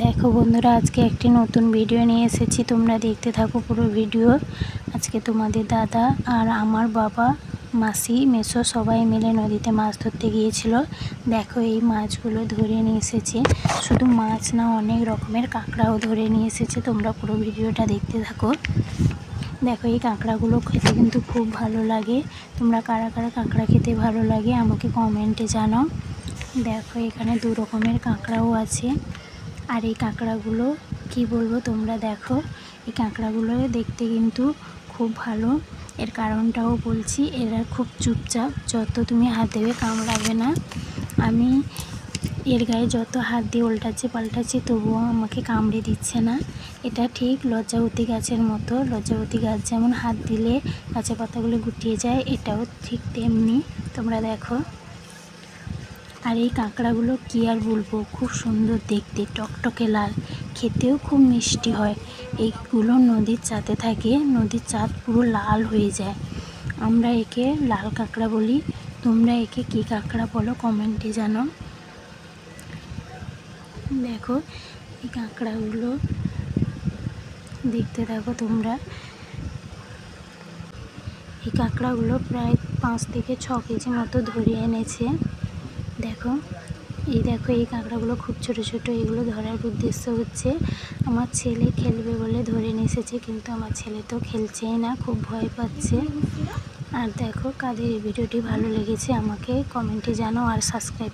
দেখো বন্ধুরা, আজকে একটি নতুন ভিডিও নিয়ে এসেছি। তোমরা দেখতে থাকো পুরো ভিডিও। আজকে তোমাদের দাদা আর আমার বাবা, মাসি, মেসো সবাই মিলে নদীতে মাছ ধরতে গিয়েছিল। দেখো এই মাছগুলো ধরে নিয়ে এসেছে। শুধু মাছ না, অনেক রকমের কাঁকড়াও ধরে নিয়ে এসেছে। তোমরা পুরো ভিডিওটা দেখতে থাকো। দেখো এই কাঁকড়াগুলো খেতে কিন্তু খুব ভালো লাগে। তোমরা কারা কারা কাঁকড়া খেতে ভালো লাগে আমাকে কমেন্টে জানাও। দেখো এখানে দু রকমের কাঁকড়াও আছে। আর এই কাঁকড়াগুলো কি বলবো, তোমরা দেখো এই কাঁকড়াগুলো দেখতে কিন্তু খুব ভালো। এর কারণটাও বলছি, এরা খুব চুপচাপ, যত তুমি হাত দেবে কামড়াবে না। আমি এর গায়ে যত হাত দিয়ে উল্টাচ্ছি পাল্টাচ্ছি তবুও আমাকে কামড়ে দিচ্ছে না। এটা ঠিক লজ্জাবতী গাছের মতো। লজ্জাবতী গাছ যেমন হাত দিলে গাছের পাতাগুলো গুটিয়ে যায়, এটাও ঠিক তেমনি। তোমরা দেখো। আর এই কাঁকড়াগুলো কী আর বলবো, খুব সুন্দর দেখতে, টকটকে লাল, খেতেও খুব মিষ্টি হয়। এইগুলো নদীর চাতে থাকে, নদীর চাঁদ পুরো লাল হয়ে যায়। আমরা একে লাল কাঁকড়া বলি। তোমরা একে কী কাঁকড়া বলো কমেন্টে জানাও। দেখো এই কাঁকড়াগুলো দেখতে থাকো তোমরা। এই কাঁকড়াগুলো প্রায় 5 থেকে 6 কেজি মতো ধরে এনেছে। দেখো এই কাঁকড়াগুলো খুব ছোট ছোট। এগুলো ধরার উদ্দেশ্য হচ্ছে আমার ছেলে খেলবে বলে ধরে নিয়ে এসেছে, কিন্তু আমার ছেলে তো খেলছেই না, খুব ভয় পাচ্ছে। আর দেখো কাদের এই ভিডিওটি ভালো লেগেছে আমাকে কমেন্টে জানাও আর সাবস্ক্রাইব